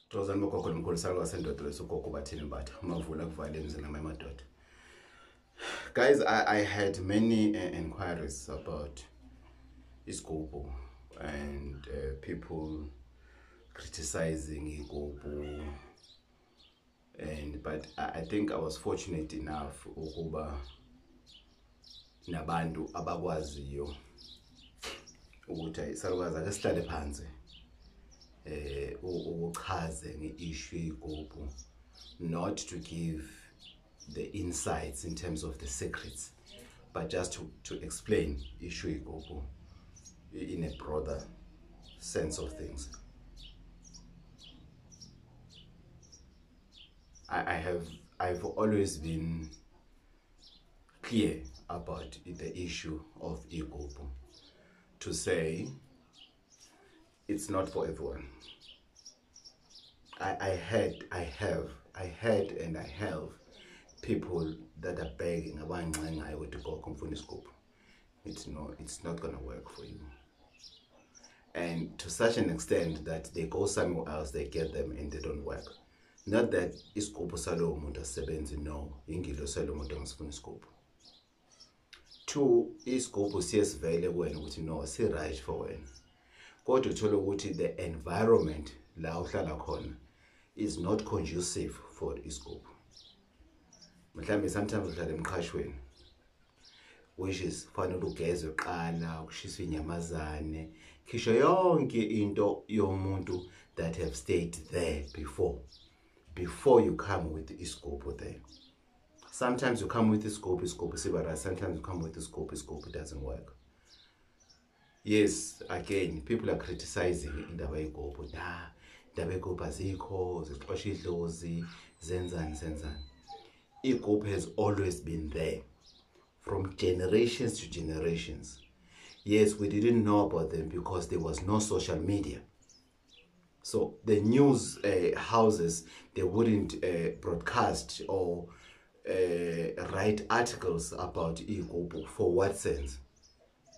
Xozani bogogo nomkhulusalwa wasendoda lesogogo bathini batha umavula kuvale emzini amadoda. Guys, I had many inquiries about isigubhu and people criticizing igubhu, but I think I was fortunate enough ukuba nabantu abakwaziyo ukuthi isalukazi ake sihlale phansi uchaze nge-issue yegubhu, not to give the insights in terms of the secrets, but just to explain issue yegubhu in a broader sense of things. I've always been clear about the issue of igubhu, to say it's not for everyone. I had and I have people that are begging about to go confund isigubhu. It's not gonna work for you. And to such an extent that they go somewhere else, they get them and they don't work. Not that isigubhu salo umuntu asebenzi, no, ingilo salo umuntu angasifuna isigubhu. Two, isigubhu siyesivele wena ukuthi no, si right for wena. Kodwa uthola ukuthi the environment la uhlala khona is not conducive for isigubhu. Mhlambe sometimes uhlala emqashweni, which is fanele ugeze uqala, ukushiswa inyamazane, khisho yonke into yomuntu that have stayed there before you come with isigubhu there. Sometimes you come with isigubhu sibara, sometimes you come with isigubhu doesn't work. Yes, again, people are criticizing indaba yegubhu. Indaba yegubhu azikho, zixosha idlozi, zenzani. Igubhu has always been there from generations to generations. Yes, we didn't know about them because there was no social media. So the news houses, they wouldn't broadcast or write articles about igubhu. For what sense?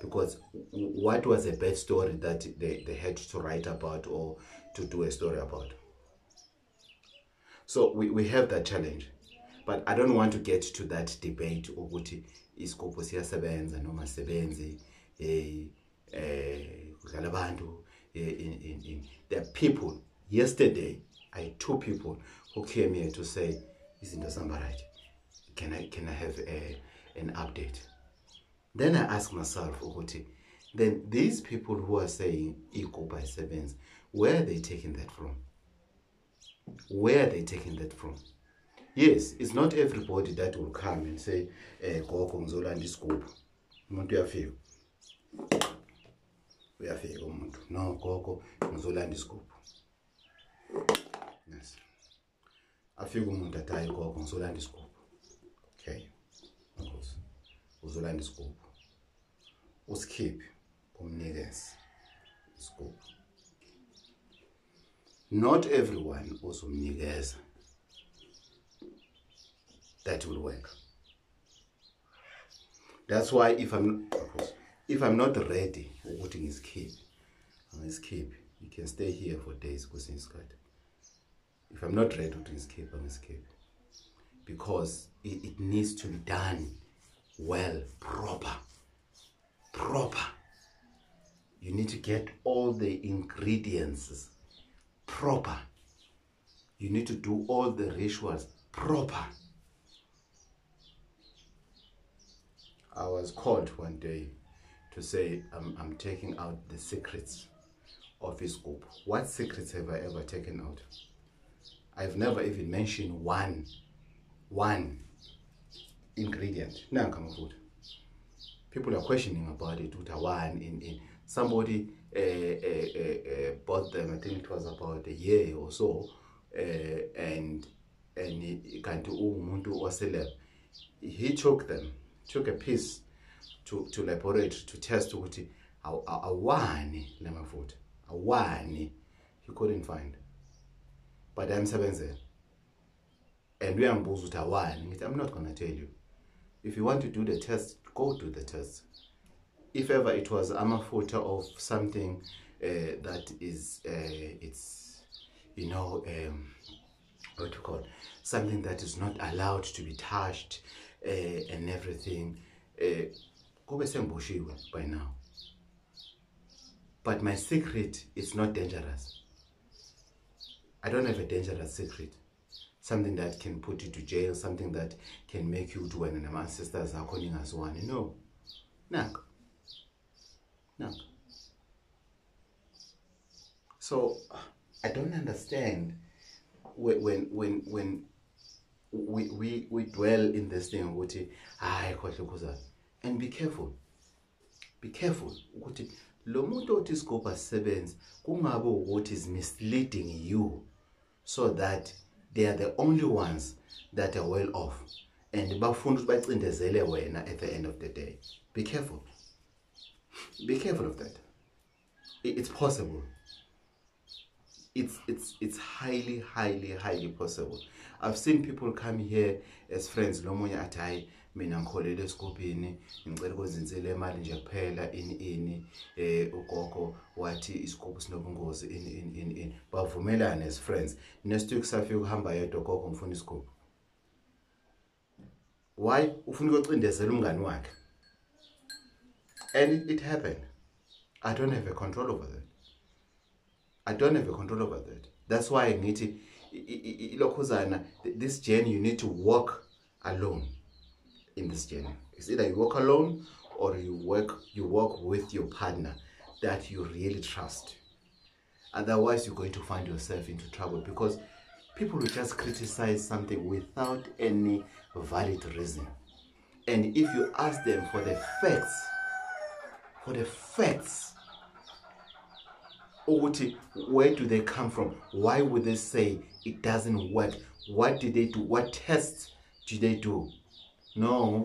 Because what was a bad story that they had to write about or to do a story about? So we have that challenge. But I don't want to get to that debate ukuthi isigubhu siyasebenza noma sebenzi kudlala abantu. There are people. Yesterday I had two people who came here to say, izinto zihamba right, can I have an update? Then I ask myself, ukuthi, then these people who are saying igubhu ayisebenzi, where are they taking that from? Where are they taking that from? Yes, it's not everybody that will come and say, gogo ngizolanda isigubhu. Umuntu uyafika. Uyafika umuntu. No, gogo ngizolanda isigubhu. Yes. Afika umuntu athi hayi gogo ngizolanda isigubhu. Okay. Of uzolanda isigubhu. Usikhiphe kumnikeze isigubhu. Not everyone uzomnikeza. That will work. That's why if I'm not ready ukuthi ngizikhiphe, you can stay here for days kwesinye isikhathi. If I'm not ready to escape, I'm escape. Because it needs to be done well, proper. You need to get all the ingredients proper. You need to do all the rituals proper. I was called one day to say I'm taking out the secrets of isigubhu. What secrets have I ever taken out? I've never even mentioned one ingredient. Food. People are questioning about it. In somebody bought them. I think it was about a year or so, and he took them, took a piece to laboratory to test ukuthi awani lemafutha, awani. He couldn't find. But I'm seven, and we are with awani. I'm not gonna tell you. If you want to do the test, go do the test. If ever it was amafutha of something that is what you call, something that is not allowed to be touched and everything. Kube sengiboshiwe by now. But my secret is not dangerous. I don't have a dangerous secret. Something that can put you to jail, something that can make you do when my sisters are calling us one. No. No. So I don't understand when we dwell in this thing, and be careful. Be careful. Lo muntu othi iscope asebenza kungabe ukuthi is misleading you so that they are the only ones that are well off and bafuna ukuthi bacindezele wena at the end of the day. Be careful. Be careful of that. It's possible. It's highly possible. I've seen people come here as friends. Lo munye athi hayi mina ngikholele esikopini ngicela ukwenzinsele imali nje kuphela ini ugogo wathi isikopho sinobungozi in bavumelana as friends. Next week safika ukuhamba yedwa gogo ngifuna isikopho. Why? Ufuna ukucindezela umngani wakhe. And it happened. I don't have a control over that. That's why I need to, this journey, you need to walk alone in this journey. It's either you walk alone or you walk with your partner that you really trust. Otherwise, you're going to find yourself into trouble because people will just criticize something without any valid reason. And if you ask them for the facts, where do they come from? Why would they say it doesn't work? What did they do? What tests did they do? No,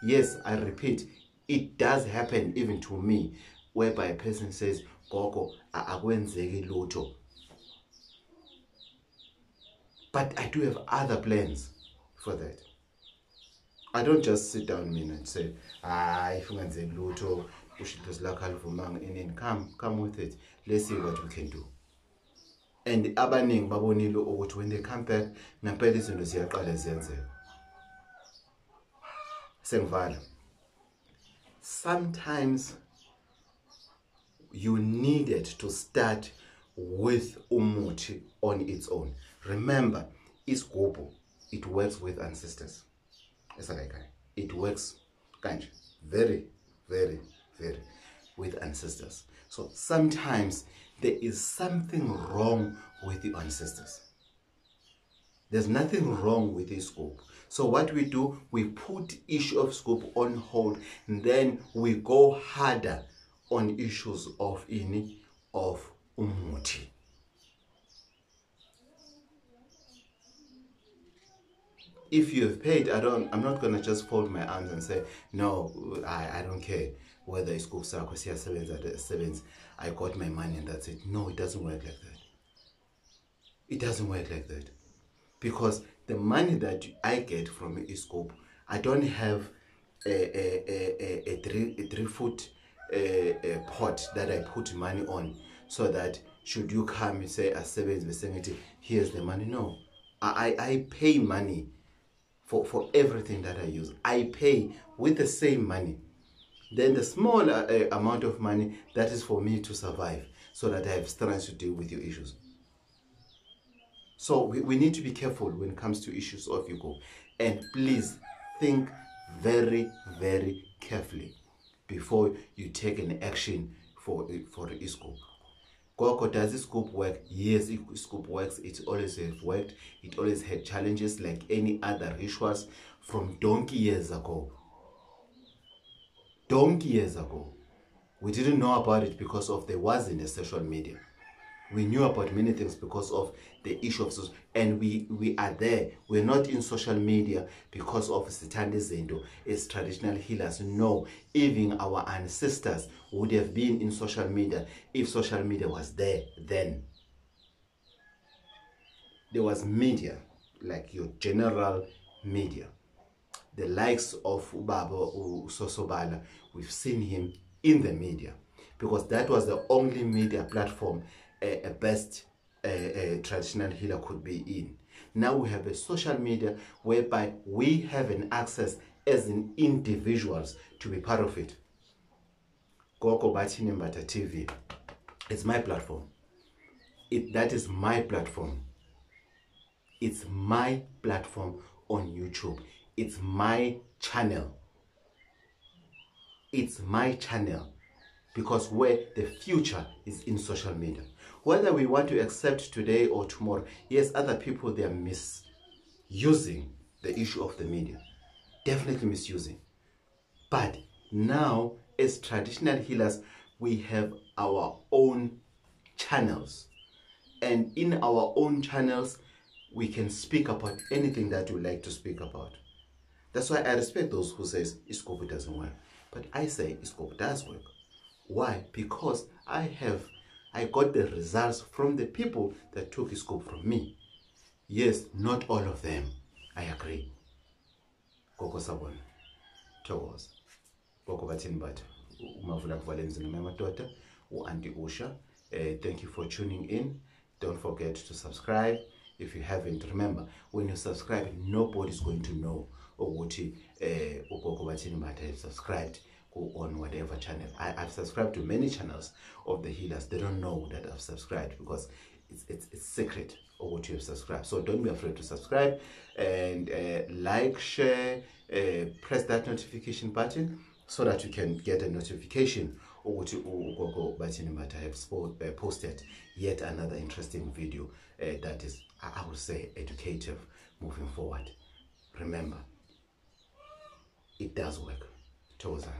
yes, I repeat, it does happen even to me, whereby a person says, Gogo, akwenzeki lutho. But I do have other plans for that. I don't just sit down and say, if you want to come with it. Let's see what we can do. And abaning babonilo ukuthi when they come back, nampela izinto ziyaqala ziyenzeka. Sengivala. Sometimes you needed to start with umuthi on its own. Remember, isigubhu, it works with ancestors. It works very with ancestors. So sometimes there is something wrong with the ancestors. There's nothing wrong with this scope. So what we do, we put issue of scope on hold, and then we go harder on issues of umuti. If you have paid, I'm not gonna just fold my arms and say, no, I don't care whether it's Scoop Sarkozy 7s, I got my money and that's it. No, it doesn't work like that. It doesn't work like that. Because the money that I get from Iscope, I don't have a 3-foot pot that I put money on so that should you come and say a 7's vicinity, here's the money. No, I pay money for everything that I use. I pay with the same money. Then the small amount of money, that is for me to survive so that I have strength to deal with your issues. So we need to be careful when it comes to issues of ego. And please think very carefully before you take an action for ISCOP. Gogo, does this scope work? Yes, scope works. It always has worked. It always had challenges like any other rituals from donkey years ago. We didn't know about it because of there wasn't a social media. We knew about many things because of the issue of social, and we are there. We're not in social media because of Sithande Zendo as traditional healers. No, even our ancestors would have been in social media if social media was there then. There was media, like your general media. The likes of Ubaba Sosobala, we've seen him in the media. because that was the only media platform a best traditional healer could be in. Now we have a social media whereby we have an access as in individuals to be part of it. Gogo Bathini Mbatha TV, it's my platform. That is my platform. It's my platform on YouTube. It's my channel. It's my channel, because where the future is in social media. Whether we want to accept today or tomorrow, yes, other people, they are misusing the issue of the media. Definitely misusing. But now, as traditional healers, we have our own channels. And in our own channels, we can speak about anything that we like to speak about. That's why I respect those who says iScope doesn't work. But I say iScope does work. Why? Because I got the results from the people that took iScope from me. Yes, not all of them. I agree. Gogo Sabona. Thokoza. Gogo Bathini Mbatha. Umavula kuvalenzi namadoda. Auntie Usha. Thank you for tuning in. Don't forget to subscribe. If you haven't, remember, when you subscribe, nobody's going to know ukuthi Gogo Bathini Mbatha have subscribed on whatever channel. I've subscribed to many channels of the healers. They don't know that I've subscribed because it's secret of what you have subscribed. So don't be afraid to subscribe and like, share, press that notification button so that you can get a notification of what Gogo Bathini Mbatha have posted yet another interesting video that is, I would say, educative moving forward. Remember, it does work. Thokoza.